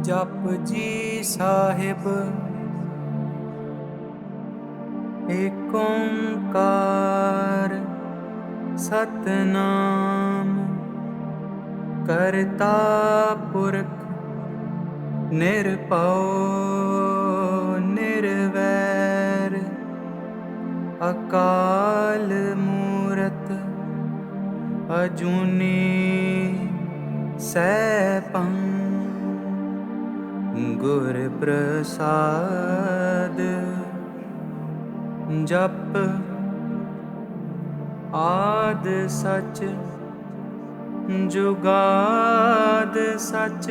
जप जी साहिब एक ओंकार सतनाम करता पुरख निरभउ निर्वैर अकाल मूरत अजूनी सैभं गुर प्रसाद। जप आद सच जुगाद सच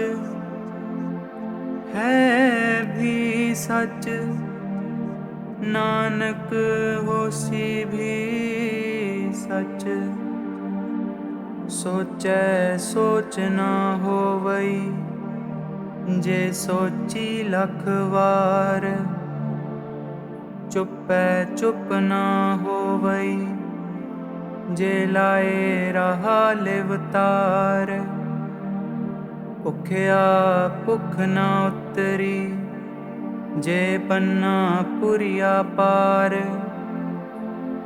है भी सच नानक होसी भी सच। सोचै सोच ना होवई जे सोची लख वार। चुपै चुप ना होवई जे लाए रहा लिवतार। भुखिया भुख ना उतरी जे बन्ना पुरिया पार।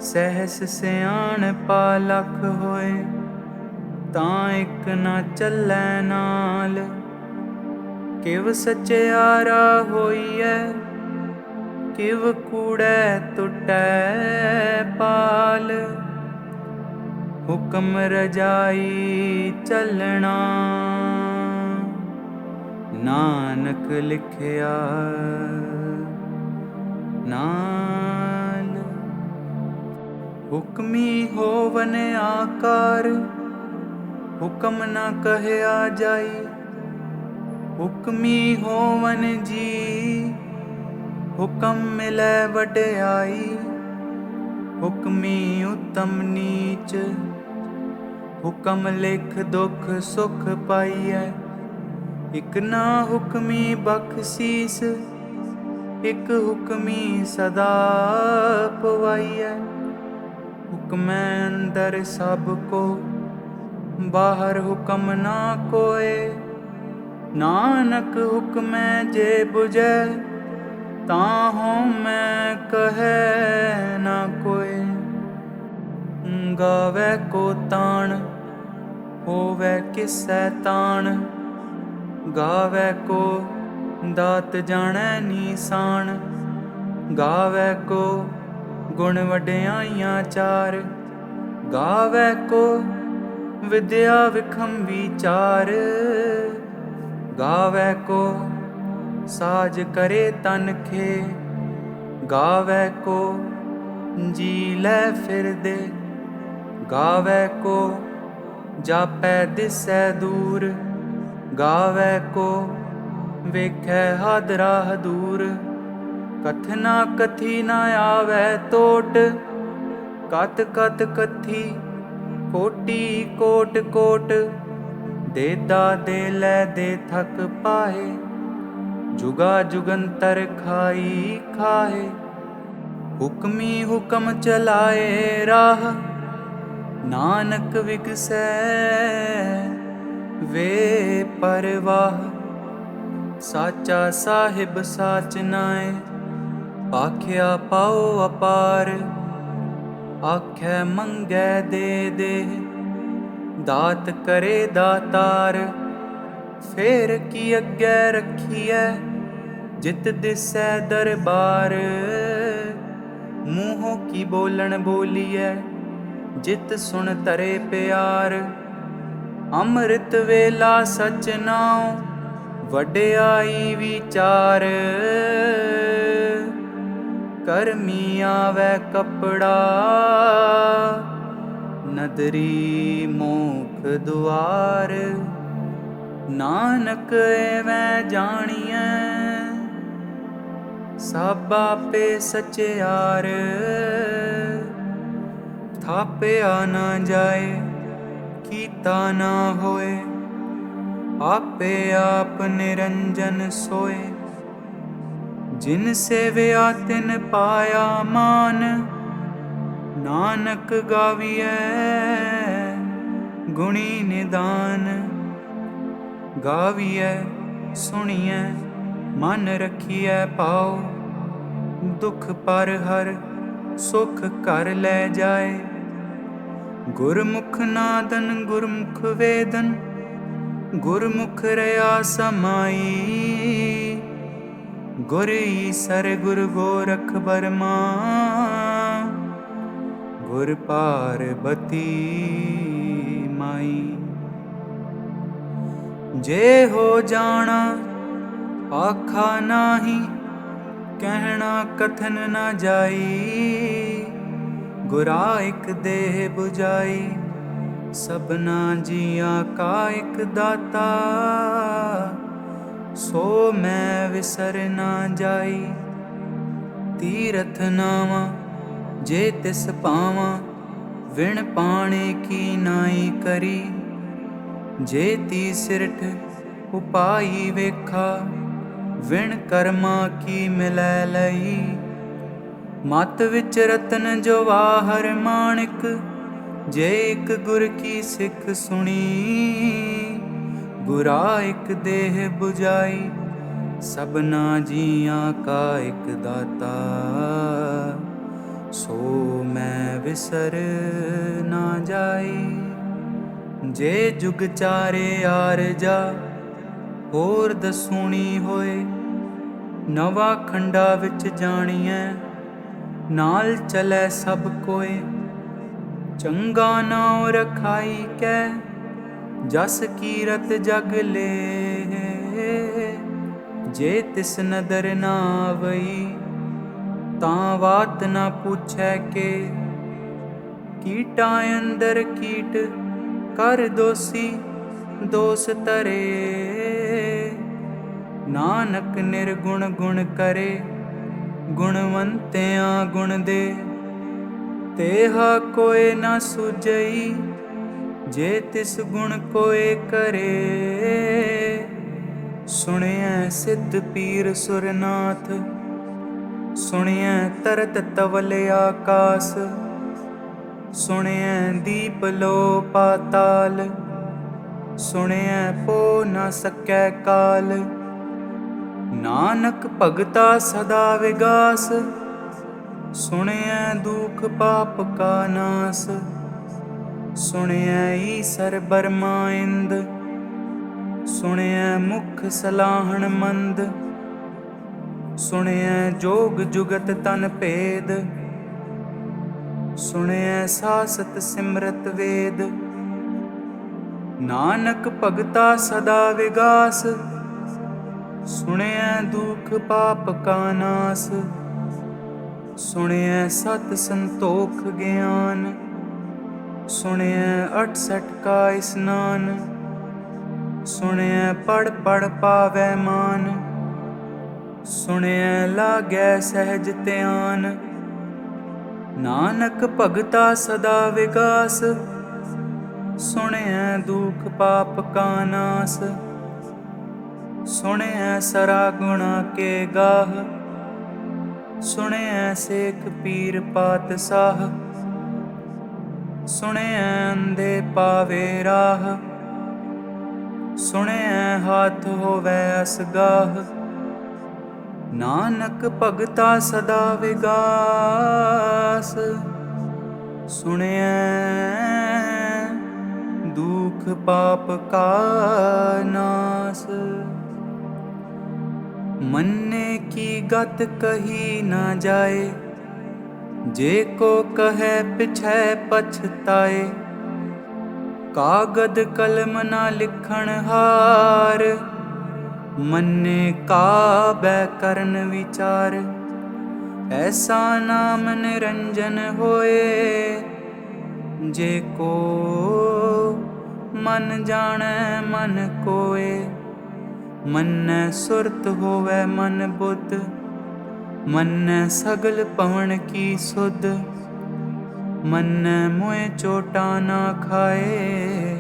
सहस सियाण पा लख होए तां इक ना चलै नाल। किव सचियारा होइए किव कूड़ै टुटै पाल। हुक्म रजाई चलना नानक लिखिया नाल। हुक्मी होवन आकार हुक्म न कहया जाई। हुक्मी होवन जी हुक्म मिलै वਡयाई। हुक्मी उत्तम नीच हुक्म लिख दुख सुख पाइयै। इक ना हुक्मी बख्शीस इक हुक्मी सदा पवाइयै। हुक्मै अंदर सब को बाहर हुक्म ना कोय। नानक हुक्मै जे बुझै ताहों मैं कहै ना कोय। गावै को ताण होवै किसै ताण। गावै को दात जाणै नीसाण। गावै को गुण वड्याइयां चार। गावै को विद्या विखम विचार। गावै को साज करे तन खे। गावै को जी लै फिरदे। गावै को जापै दिसै दूर। गावै को वेखै हादरा हदूर। कथना कथी ना आवै तोट कत कत कथी कोटि कोट कोट। देदा दे लै दे थक पाए जुगा जुगंतर खाई खाए। हुक्मी हुक्म चलाए राह नानक विगसै वे परवाह। साचा साहिब साच नाए आख्या पाओ अपार। आखै मंगै दे दे दात करे दातार। फेर की अग्गै रखियै जित दिसै दरबार। मूहों की बोलन बोलिए जित सुन तरे प्यार। अमृत वेला सच नाओ वड्याई विचार। करमी आवै कपड़ा नदरी मोख दुआर। नानक एवं जानिए सब आपे सचियार। थापया ना जाए कीता ना होए आपे आप निरंजन सोए। जिन सेविया तिन पाया मान नानक गाविए गुणी निदान। गाविए सुनिए मन रखिए पाओ। दुख पर हर सुख कर ले जाए। गुरमुख नादन गुरमुख वेदन, गुरमुख रया समाई। गुर ईसर गुर गोरख बर्मा, गुर पार्वती माई। जे हो जाना आखा नाही, कहना कथन न जाई। गुरा एक देह बुझाई, सबना जिया का एक दाता। सो मैं विसर ना जाई। तीरथ नावा जे तिस पावा, विण पाणे की नाई करी। जे ती सिरठ उपाई वेखा, विण कर्मा की मिलै लई। मत विच रतन जवाहर माणिक, जे एक गुर की सिख सुनी। गुरा एक देह बुझाई, सबना जिया का एक दाता। सो मैं विसर ना जाई। जे जुग चारे आर जा, होर दसूणी होए। नवा खंडा विच जाणिए, नाल चलै सब कोए। चंगा नाउ रखाई कै, जस कीरत जग ले। जे तिस नदर ना आवई, तां वात ना पूछै के। कीटा अंदर कीट कर दोषी, दोष तरे। नानक निर्गुण गुण करे, गुणवंत्या गुण दे। तेहा कोय ना सुझई, जे तिस गुण कोय करे। सुनिए सिद्ध पीर सुरनाथ, सुनिए तरत तवल आकाश। सुनिए दीप लो पाताल, सुनिए पो न सकै काल। नानक भगता सदा विगास, सुनिए दुख पाप का नास। सुनिए ईसर बर्मा इंद, सुनिए मुख सलाहन मंद। सुनिए जोग जुगत तन भेद, सुनिए सासत सिमरत वेद। नानक भगता सदा विगास, सुनिए दुख पाप का नास। सुनिए सत संतोख ज्ञान, सुनिए 68 का स्नान। सुनिए पढ़ पढ़ पावै मान, सुनिए लागै सहज ध्यान। नानक भगता सदा विगास, सुनिए दुख पाप का नास। सुनिए सरा गुणा के गाह, सुनिए सेख पीर पातशाह। सुनिए अंधे पावे राह, सुनिए हाथ होवै असगाह। नानक भगता सदा विगास, सुनिए दुख पाप का नास। मन्ने की गत कही ना जाए, जे को कहे पिछै पछताए। कागद कलम ना लिखण हार, मन्ने काबै करन विचार। ऐसा नाम निरंजन होए, जे को मन जाने मन कोय। मन्ने सुरत होवे मन बुद्ध, मन्ने सगल पवन की सुध। मन्ने मोए चोटा ना खाए,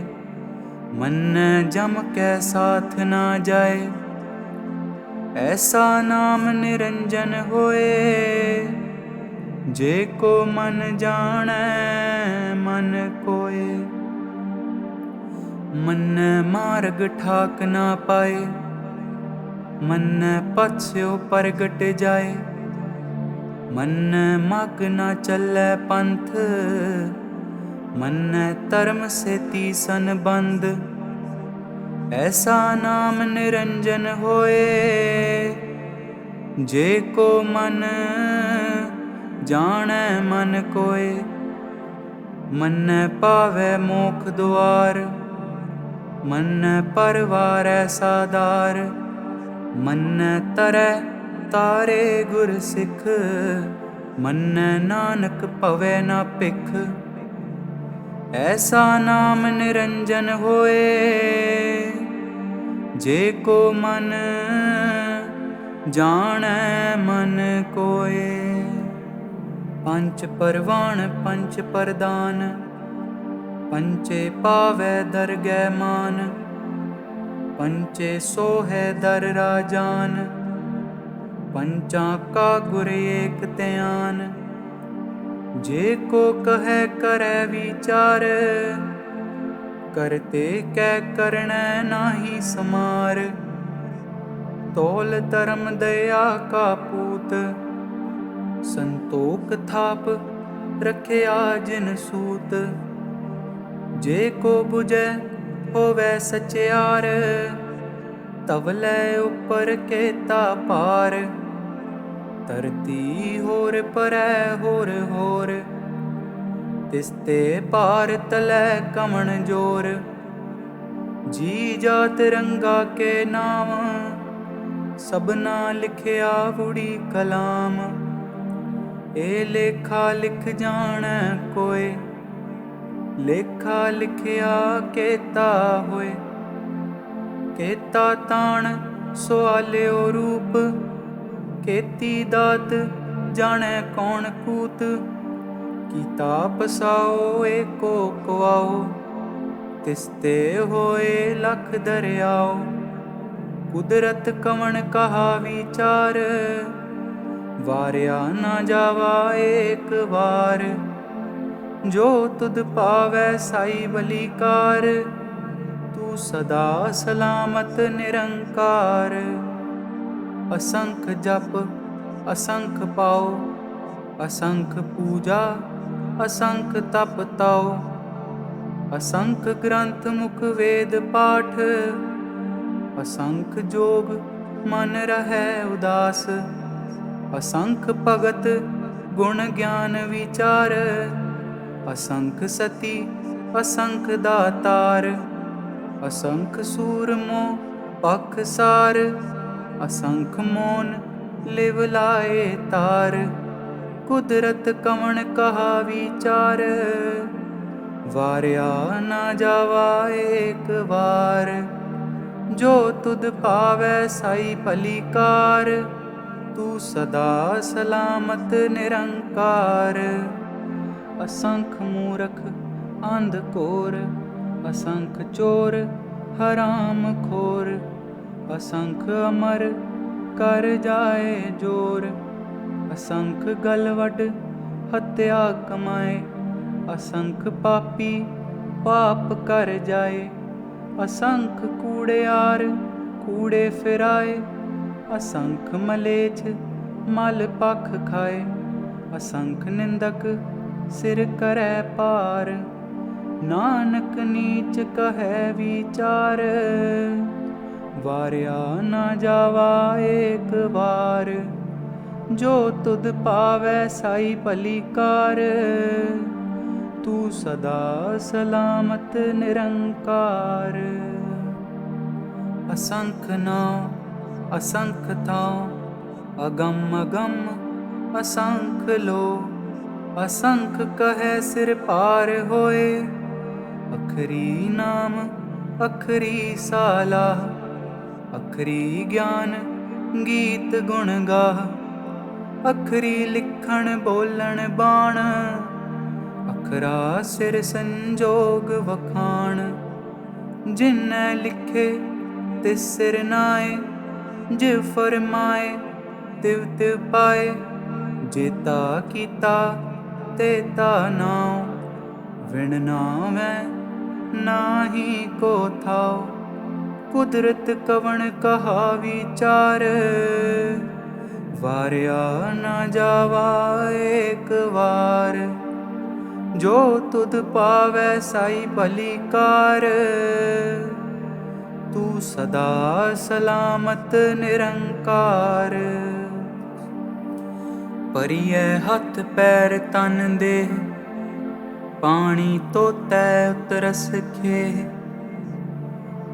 मन्ने जम के साथ ना जाए। ऐसा नाम निरंजन होए, जे को मन जाने मन कोय। मन्ने मार्ग ठाक ना पाए, मन्नै पछ्यो परगट जाए, मन्नै मग न चलै पंथ, मन्नै धर्म सेती संबंध। ऐसा नाम निरंजन होए, जे को मन जानै मन कोय। मन्नै पावै मोख दुआर, मन्नै परवारै सादार। मन्नै तरै तारे गुर सिख, मन्नै नानक पवै ना भिख। ऐसा नाम निरंजन होए, जे को मन जानै मन कोय। पंच परवान पंच परदान, पंचे पावै दरगै मान। पंचे सोहै दर राजान, पंचां का गुर एक ध्यान। जे को कहे करै विचार, करते कै करनै नाहि समार। तौल धर्म दया का पूत, संतोख थाप रखिया जिन सूत। जे को बुझै होवै सचियार, तवलै उपर केता पार। धरती होर परै होर होर, तिसते पार तलै कमण जोर। जी जात रंगा के नाम, सबना लिखिया बूढ़ी कलाम। ए लेखा लिख जानै कोय, लेखा लिखिया केता होय। केता ताण सुआलियो रूप, केती दात जानै कौन कूत। कीता पसाओ एको कुआओ, तिसते होए लख दरियाओ। कुदरत कवण कहा विचार, वारिया ना जावा एक बार। जो तुद पावै साई बलिकार, तू सदा सलामत निरंकार। असंख जप असंख पाओ, असंख पूजा असंख तप ताओ। असंख ग्रंथ मुख वेद पाठ, असंख जोग मन रहै उदास। असंख भगत गुण ज्ञान विचार, असंख सती असंख दातार। असंख सूरमो पखसार, असंख मौन लिव लाए तार। कुदरत कवण कहा विचार, वारिया ना जावा एक बार। जो तुद पावै साई भलीकार, तू सदा सलामत निरंकार। असंख मूरख अंध घोर, असंख चोर हराम खोर। असंख अमर कर जाए जोर, असंख गलवड हत्या कमाए। असंख पापी पाप कर जाए, असंख कूड़ियार कूड़े फिराए। असंख मलेच्छ मल पख खाए, असंख निंदक सिर करै पार। नानक नीच कहे विचार, वारिया ना जावा एक बार। जो तुद पावै साई भलीकार, तू सदा सलामत निरंकार। असंख नाम असंख थां, अगम अगम असंख लो। असंख कहे सिर पार होए, अखरी नाम अखरी सालाह। अखरी ज्ञान गीत गुण गाह, अखरी लिखण बोलण बाण। अखरा सिर संजोग वखाण, जिन्नै लिखे तिस सिर नाए। जिव फरमाए तिव तिव पाए, जेता कीता तेता नाउ। विण नावै नाहीं को थाओ, कुदरत कवण कहा विचार, वार्या न जावा एक वार। जो तुध पावै साई भली कार, तू सदा सलामत निरंकार। परियै हथ पैर तन देह, पानी तोतै उतरस खेह।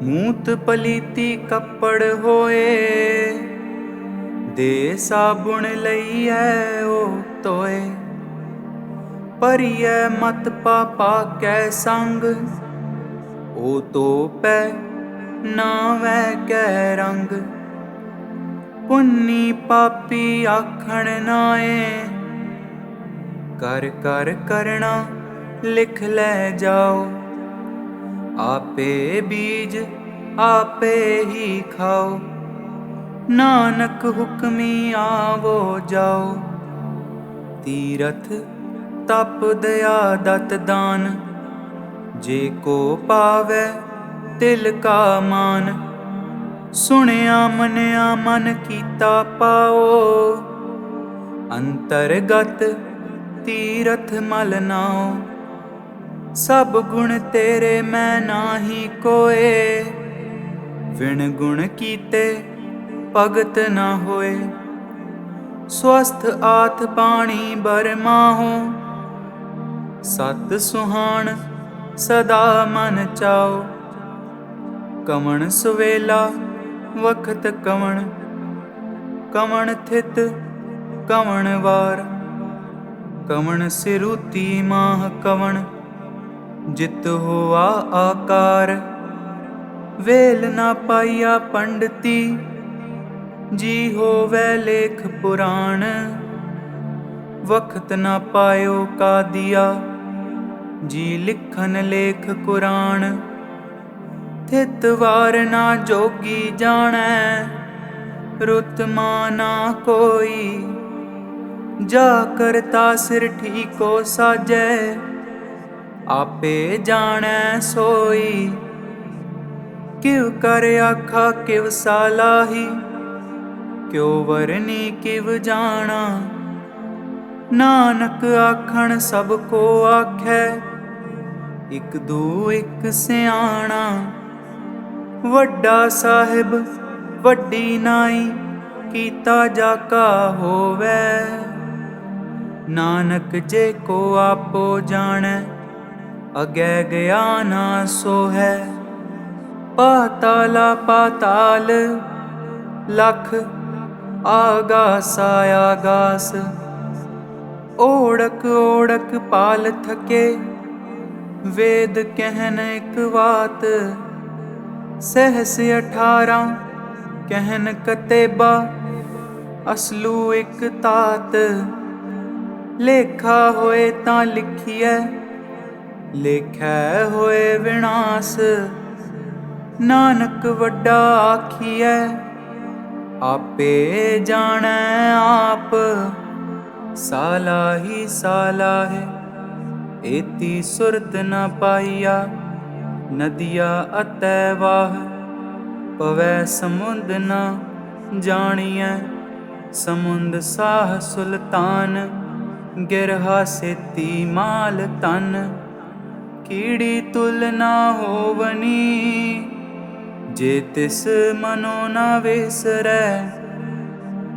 मूत पलीती कपड़ होए, दे साबुण लईयै ओ तोए। परियै मत पापा कै संग, ओ तोपै ना वै कै रंग। पुन्नी पापी आखण नाए, कर कर करना लिख लै जाओ। आपे बीज आपे ही खाओ, नानक हुक्मी आवो जाओ। तीरथ तप दया दत दान, जे को पावै तिल का मान। सुनिया मनिया मन कीता पाओ, अंतरगत तीरथ मल नाओ। सब गुण तेरे मैं नाही कोए, विण गुण कीते भगत न होए। स्वस्थ आथ पाणी बरमाहो, सत सुहान सदा मन चाओ। कवण सुवेला वखत कवण, कवण थित कवण वार। कवण सिरुती माह कवण, जित होआ आकार। वेल ना पाइया पंडिती, जी होवै लेख पुराण। वखत ना पायो का दिया, जी लिखन लेख कुरान। थित वार ना जोगी जाणै, रुत माना कोई। जा करता सिर ठीको साजै, आपे जाणै सोई। किव कर आखा किव सालाही, क्यो वरनी किव जाना। नानक आखण सब को आखै, इक दू इक सियाणा। वड्डा साहिब वड्डी नाई, कीता जाका होवै। नानक जे को आपो जाणै, अगै गया ना सोहै। पाताला पाताल, लख आगासा आगास। ओढ़क ओढ़क पाल थके, वेद कहन एक वात। सहस 18 कहन कतेबा, असलू एक तात। लेखा होए तां लिखिए, लेखै होए विनाश। नानक वड्डा आखिए, आपे जाणै आप। सालाही सालाहे, एती सुरत न पाइया। नदिया अतै वाह, पवै समुंद न जानियै। समुंद साह सुल्तान, गिरहा सेती माल तन। कीड़ी तुल ना होवनी, जे तिस मनो न विसरै।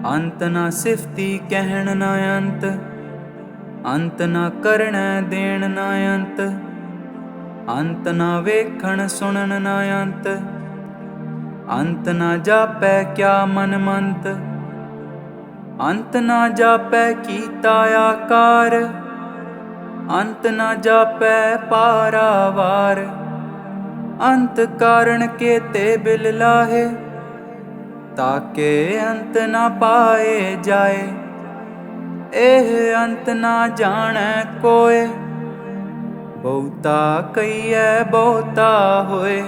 अंत न सिफती कहण न अंत, अंत न करणै देण न अंत। अंत न वेखण सुणन न अंत, अंत न जापै क्या मन मंत। अंत न जापै कीता आकार, अंत न जापै पारावार। अंत कारण के ते बिल लाहे, ताके अंत न पाए जाए। एह अंत न जाणै कोय, बहुता कहिए बहुता होए।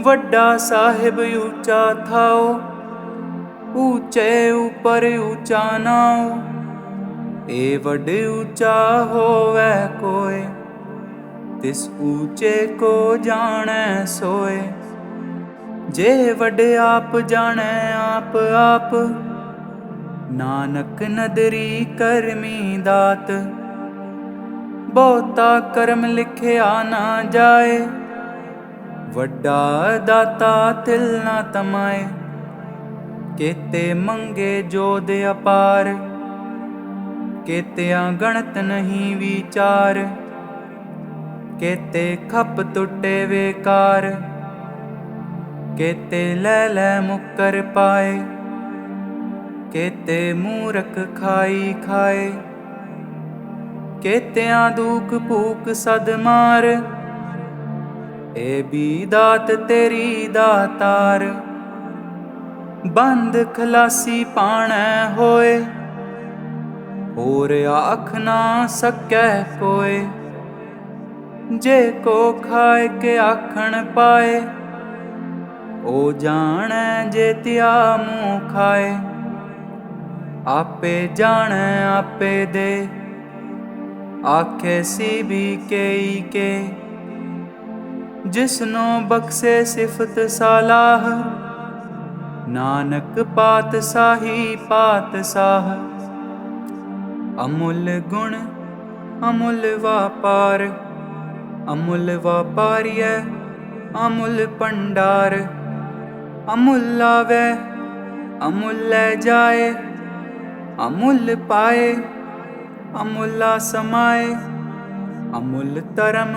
वड्डा साहिब ऊंचा थाओ, ऊंचे ऊपर ऊंचा नाओ। ए वड ऊंचा होवै कोय, तिस ऊंचे को जाणै सोए। जे वड आप जाने आप आप, नानक नदरी करमी दात। बहुता कर्म लिखिया ना जाए, वड्डा दाता तिल ना तमाए। केते मंगे जोध अपार, केतिया गणत नहीं विचार। केते खप टुटे बेकार, केते ले ले मुकर पाए। केते मूरख खाई खाए, केतिया दूक भूक सद मार। ए भी दात तेरी दातार, बंद खलासी पाणै होए। होर आख ना सकै कोय, जे को खाए के आखण पाए। ओ जाणै जे तिया मुँह खाए, आपे जाणै आपे दे। आखे सी भी केई के, जिसनो बख्शे सिफत सालाह। नानक पातशाही पातशाह, अमुल गुण अमुल वापार। अमुल वापारिय अमुल भंडार, अमुल आवे अमुल लै जाए। अमुल पाए अमुला समाए, अमुल तरम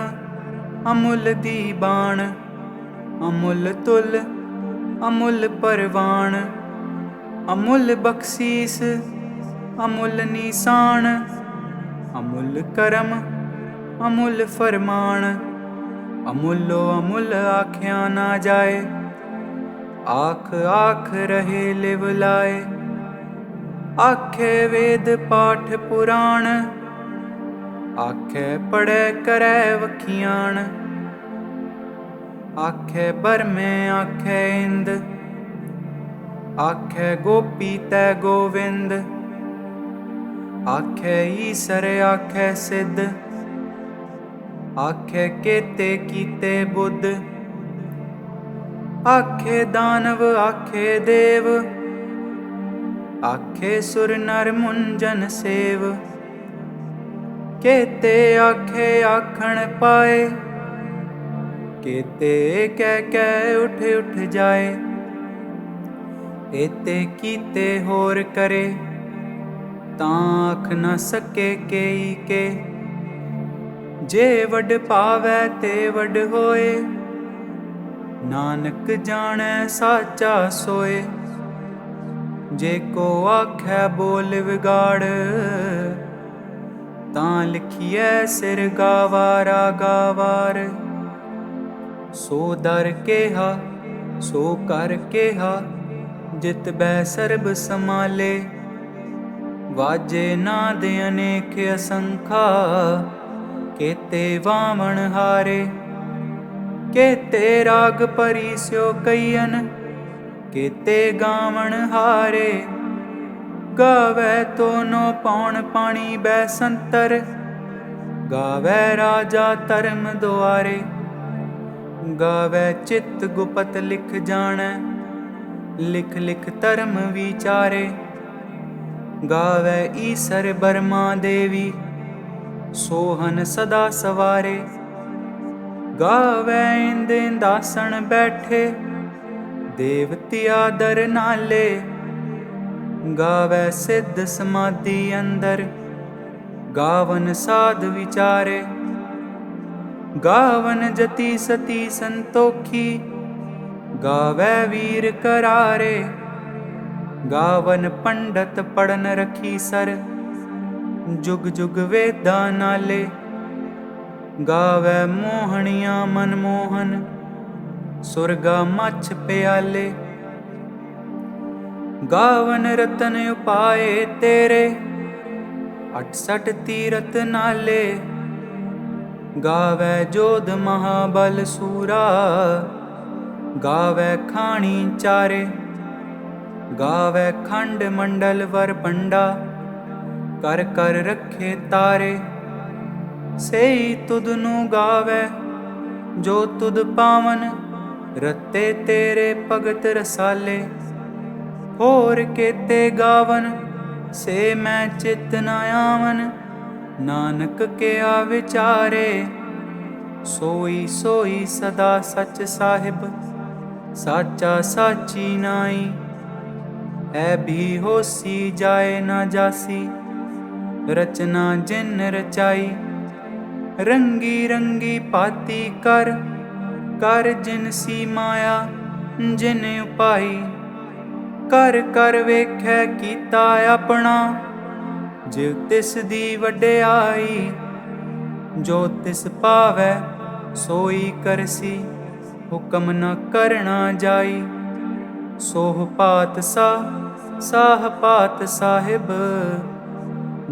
अमुल दीबान। अमुल तुल अमुल परवान, अमुल बख्शीस अमुल निशान। अमुल करम अमुल फरमान, अमुलो अमुल आख्या ना जाए। आख आख रहे लिवलाए, आखे वेद पाठ पुराण। आखे पढ़े करे वखियाण, आखे बरमे आखे इंद। आखे गोपी तै गोविंद, आखे ईसर आखे सिद्ध। आखे केते कीते बुद्ध, आखे दानव आखे देव। आखे सुर नर मुंजन सेव, केते आखे आखण पाए। केते कह कह उठ उठ जाए, एते कीते होर करे। तां आख न सके केई के, जे वड पावै ते वड होए। नानक जाणै साचा सोए, जे को आखै बोल विगाड़। तां लिखिए सिर गावारा गावार। सो दर केहा सो कर केहा, जित बै सर्ब समाले। वाजे नाद अनेक असंखा, केते वामन हारे। केते राग परिस्यो कईयन, केते गावण हारे। गावै तो नो पौण पाणी बैसंतर, गावै राजा धर्म दुआरे। गावै चित गुपत लिख जाणै, लिख लिख धर्म विचारे। गावै ईसर बर्मा देवी, सोहन सदा सवारे। गावै इंद इंदासन बैठे, देवती आदर नाले। गावै सिद्ध समाधि अंदर, गावन साध विचारे। गावन जति सती संतोखी, गावै वीर करारे। गावन पंडत पढ़न रखी सर, जुग जुग वेदा नाले। गावै मोहनिया मनमोहन, सुरगा मछ प्याले। गावन रतन उपाए तेरे, 68 तीरथ नाले। गावै जोध महाबल सूरा, गावै खाणी चारे। गावै खंड मंडल वर पंडा, कर कर रखे तारे। सेई तुद नू गावै जो तुद पावन, रते तेरे भगत रसाले, होर केते गावन से मैं चित न आवन। नानक क्या विचारे, सोई सोई सदा सच साहिब। साचा साची नाई, ऐ भी होसी जाए ना जासी। रचना जिन रचाई, रंगी रंगी पाती कर। कर जिनसी माया जिन उपाई। कर कर वेखै कीता अपना, जिव तिस दी वड्याई। जो तिस पावै सोई करसी, हुक्म न करना जाई। सोह पात साह पात साहिब,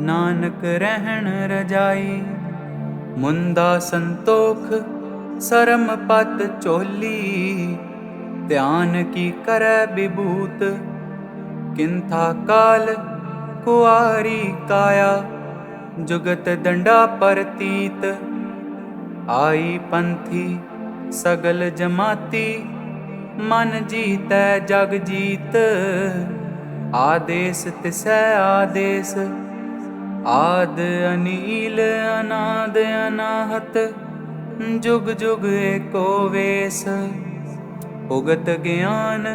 नानक रहन रजाई। मुंदा संतोख सरम पत चोली, ध्यान की करै विभूत। किंथा काल कुआरी काया, जुगत दंडा परतीत। आई पंथी सगल जमाती, मन जीतै जग जीत। आदेश तिसै आदेश, आद अनील अनाद अनाहत। जुग जुग एको वेस, उगत ज्ञान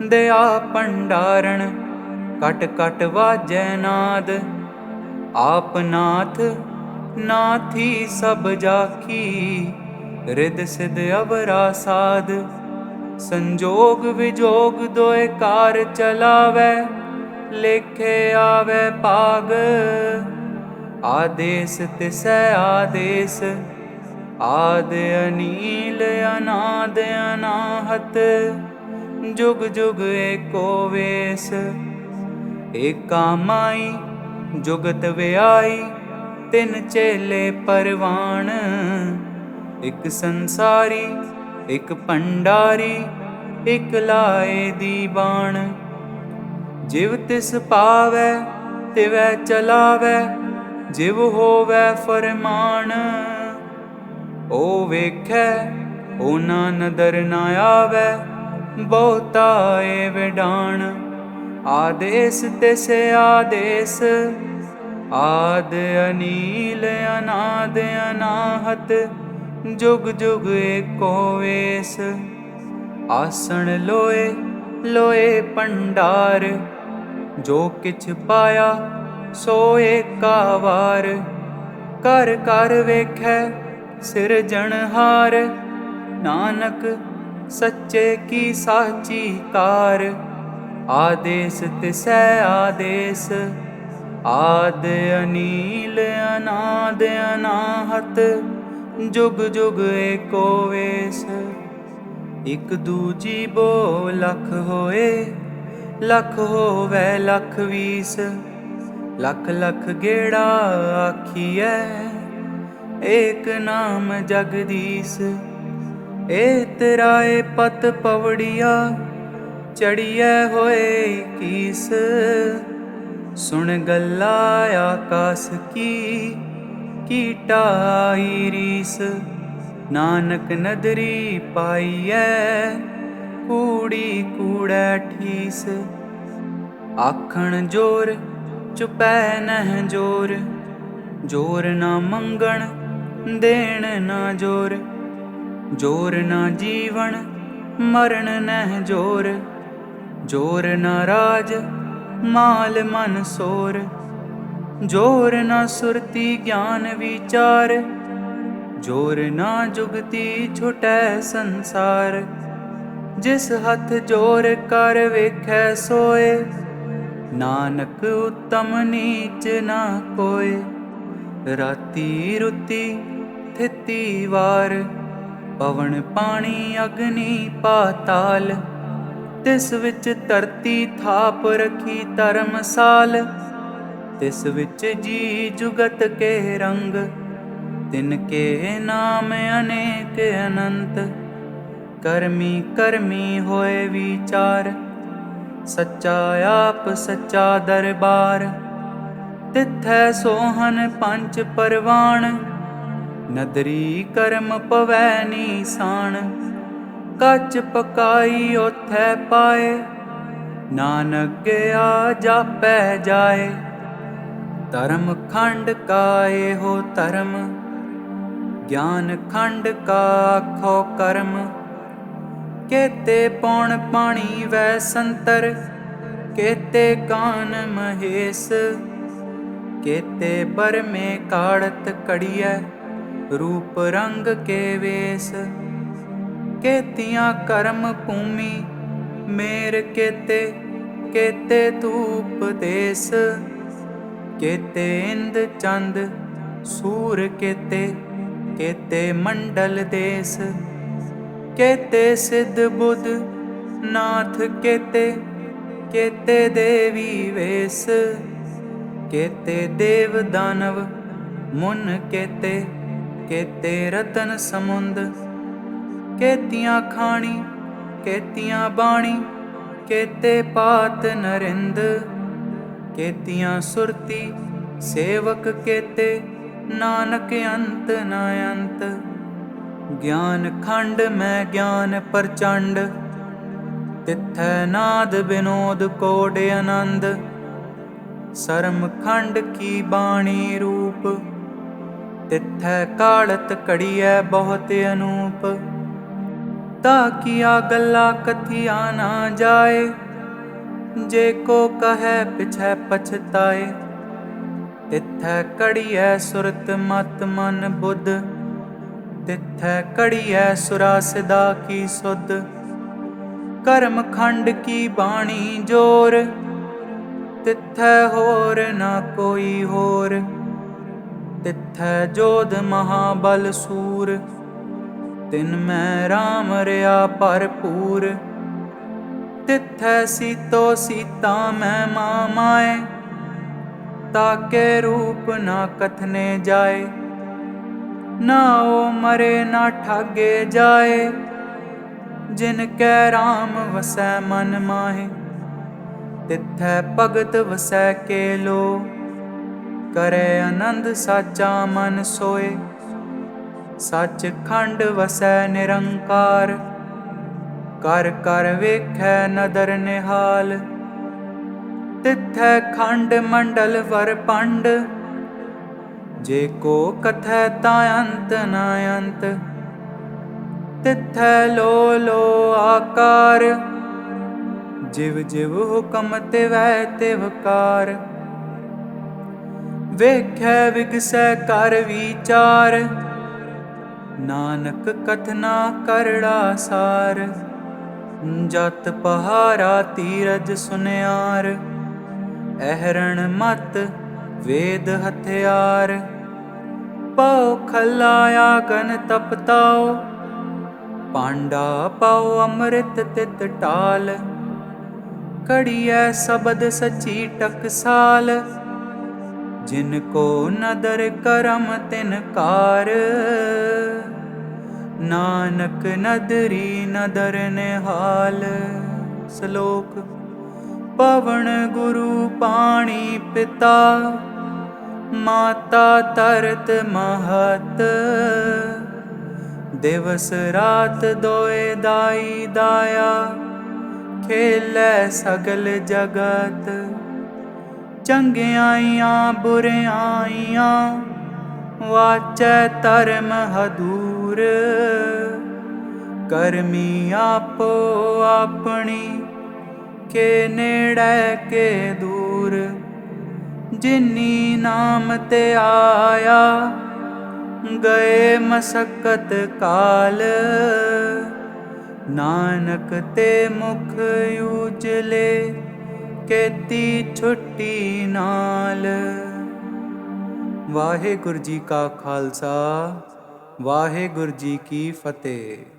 दया भंडारण। कट कट वाजै नाद, आप नाथ नाथी सब जाकी। रिद सिद अवरा साध, संजोग विजोग दोए कार चलावै। लेखे आवे पाग, आदेश तिसै आदेश। आद अनील अनाद अनाहत, जुग जुग एको वेस। एका माई जुगत व्याई, तिन चेले परवान। एक संसारी एक भंडारी, एक लाए दीवान। जिव तिस पावै तिवै चलावै, जिव होवै फरमान। ओ वेखै ओ ना नदर न आवै, बहुता ए विडान। आदेश तिस आदेश, आद अनील अनाद अनाहत। जुग जुग एको वेस, आसण लोए लोए भंडार। जो किछ पाया सो एका वार, कर कर वेखै सिरजणहार। नानक सच्चे की साची कार, आदेश तिसै आदेश। आद अनील अनाद अनाहत, जुग जुग एको वेस। इक दूजी बो लख होए, लख होवै लख वीस। लख लख गेड़ा आखियै, एक नाम जगदीश। ए तराए पत पवड़िया, चढ़ियै होए कीस। सुन गल्ला आकाश की टाई रीस। नानक नदरी पाईयै, कूड़ी कूड़ै ठीस। आखण जोर चुपै नह जोर, जोर ना मंगण देण ना जोर। जोर ना जीवन मरण नह जोर, जोर ना राज माल मन सोर। जोर ना सुरती ज्ञान विचार, जोर ना जुगती छुटै संसार। जिस हथ जोर कर वेखै सोए, नानक उत्तम नीच ना कोय। राती रुती थिती वार, पवन पानी अग्नि पाताल। तिस विच धरती थाप रखी धर्मसाल। तिस विच जी जुगत के रंग, तिनके नाम अनेक अनंत। करमी करमी होए विचार, सच्चा आप सच्चा दरबार। तिथै सोहन पंच परवान, नदरी कर्म पवै नीसान। ਕੱਚ ਪਕਾਈ ਓਥੈ ਪਾਏ, ਨਾਨਕ ਗਿਆ ਜਾਪੈ ਜਾਏ। ਧਰਮ ਖੰਡ ਕਾ ਇਹੋ ਧਰਮ, ਗਿਆਨ ਖੰਡ ਕਾ ਆਖੋ ਕਰਮ। ਕੇਤੇ ਪੌਣ ਪਾਣੀ ਵੈ ਸੰਤਰ, ਕੇਤੇ ਕਾਨ ਮਹੇਸ਼। ਕੇਤੇ ਬਰਮੇ ਕਾੜਤ ਕੜੀਐ, ਰੂਪ ਰੰਗ ਕੇ ਵੇਸ। ਕੇਤੀਆਂ ਕਰਮ ਭੂਮੀ ਮੇਰ ਕੇਤੇ, ਕੇਤੇ ਧੂਪ ਦੇਸ। ਕੇਤੇ ਇੰਦ ਚੰਦ ਸੂਰ ਕੇਤੇ, ਕੇਤੇ ਮੰਡਲ ਦੇਸ। ਕੇਤੇ ਸਿੱਧ ਬੁੱਧ ਨਾਥ ਕੇਤੇ, ਕੇਤੇ ਦੇਵੀ ਵੇਸ। ਕੇਤੇ ਦੇਵ ਦਾਨਵ ਮੁਨ ਕੇਤੇ, ਕੇਤੇ ਰਤਨ ਸਮੁੰਦ। ਕੇਤੀਆਂ ਖਾਣੀ ਕੇਤੀਆਂ ਬਾਣੀ, ਕੇਤੇ ਪਾਤ ਨਰਿੰਦ। ਕੇਤੀਆਂ ਸੁਰਤੀ ਸੇਵਕ ਕੇਤੇ, ਨਾਨਕ ਅੰਤ ਨ ਅੰਤ। ਗਿਆਨ ਖੰਡ ਮੈਂ ਗਿਆਨ ਪ੍ਰਚੰਡ, ਤਿੱਥੈ ਨਾਦ ਬਿਨੋਦ ਕੋਡ ਆਨੰਦ। ਸਰਮ ਖੰਡ ਕੀ ਬਾਣੀ ਰੂਪ, ਤਿੱਥੈ ਕਾੜਤ ਘੜੀਐ ਬਹੁਤ ਅਨੂਪ। ਤਾਕੀਆ ਗੱਲਾਂ ਕਥੀਆ ਨਾ ਜਾਏ, ਜੇ ਕੋ ਕਹੈ ਪਿਛੈ ਪਛਤਾਏ। ਤਿੱਥੈ ਕੜੀਐ ਸੁਰਤ ਮਤ ਮਨ ਬੁੱਧ, ਤਿੱਥੈ ਕੜੀਐ ਸੁਰਾ ਸਿਦਾ ਕੀ ਸੁਧ। ਕਰਮ ਖੰਡ ਕੀ ਬਾਣੀ ਜੋਰ, ਤਿੱਥੈ ਹੋਰ ਨਾ ਕੋਈ ਹੋਰ। ਤਿੱਥੈ ਜੋਧ ਮਹਾਬਲ ਸੂਰ, ਤਿਨ ਮੈਂ ਰਾਮ ਰਿਆ ਭਰਪੂਰ। ਤਿੱਥੈ ਸੀਤੋ ਸੀਤਾ ਮੈਂ ਮਾਂ ਮਾਏ, ਤਾਕੇ ਰੂਪ ਨਾ ਕਥਨੇ ਜਾਏ। ਨਾ ਓ ਮਰੇ ਨਾ ਠਾਗੇ ਜਾਏ, ਜਿਨ ਕੈ ਰਾਮ ਵਸੈ ਮਨ ਮਾਹੇ। ਤਿੱਥੈ ਭਗਤ ਵਸੈ ਕੇਲੋ, ਕਰੈ ਆਨੰਦ ਸਾਚਾ ਮਨ ਸੋਏ। ਸੱਚ ਖੰਡ ਵਸੈ ਨਿਰੰਕਾਰ, ਕਰ ਕਰ ਵੇਖੈ ਨਦਰ ਨਿਹਾਲ। ਤਿੱਥੈ ਖੰਡ ਮੰਡਲ ਵਰਪੰਡ, ਜੇ ਕੋ ਕਥੈ ਤਾਂ ਅੰਤ ਨ ਅੰਤ। ਤਿੱਥੈ ਲੋ ਲੋ ਆਕਾਰ, ਜਿਵ ਜਿਵ ਹੁਕਮ ਤਿਵੈ ਤਿਵਕਾਰ। ਵੇਖੈ ਵਿਗਸੈ ਕਰ ਵਿਚਾਰ, ਨਾਨਕ ਕਥਨਾ ਕਰੜਾ ਸਾਰ। ਜਤ ਪਹਾਰਾ ਧੀਰਜ ਸੁਨਿਆਰ, ਅਹਰਣ ਮਤ ਵੇਦ ਹਥਿਆਰ। ਪਉ ਖਲਾ ਆਗਨ ਤਪਤਾਓ, ਪਾਂਡਾ ਪਾਉ ਅੰਮ੍ਰਿਤ ਤਿਤ ਟਾਲ। ਕੜੀਐ ਸਬਦ ਸਚੀ ਟਕਸਾਲ, ਜਿਨ ਕੋ ਨਦਰ ਕਰਮ ਤਿਨ ਕਾਰ। ਨਾਨਕ ਨਦਰੀ ਨਦਰ ਨਿਹਾਲ। ਸ਼ਲੋਕ। ਪਵਨ ਗੁਰੂ ਪਾਣੀ ਪਿਤਾ, ਮਾਤਾ ਧਰਤ ਮਹਤ। ਦਿਵਸ ਰਾਤ ਦੋਇ ਦਾਈ ਦਾਇਆ, ਖੇਲੈ ਸਗਲ ਜਗਤ। ਚੰਗਿਆਈਆਂ ਬੁਰਿਆਈਆਂ, ਵਾਚੈ ਧਰਮ ਹਦੂਰ। ਕਰਮੀ ਆਪੋ ਆਪਣੀ, ਕੇ ਨੇੜੈ ਕੇ ਦੂਰ। ਜਿਨੀ ਨਾਮ ਤੇ ਆਇਆ, ਗਏ ਮਸਕਤ ਕਾਲ। ਨਾਨਕ ਤੇ ਮੁਖ ਉਜਲੇ, ਕੇਤੀ ਛੁੱਟੀ ਨਾਲ। ਵਾਹਿਗੁਰੂ ਜੀ ਕਾ ਖਾਲਸਾ, ਵਾਹਿਗੁਰੂ ਜੀ ਕੀ ਫਤਿਹ।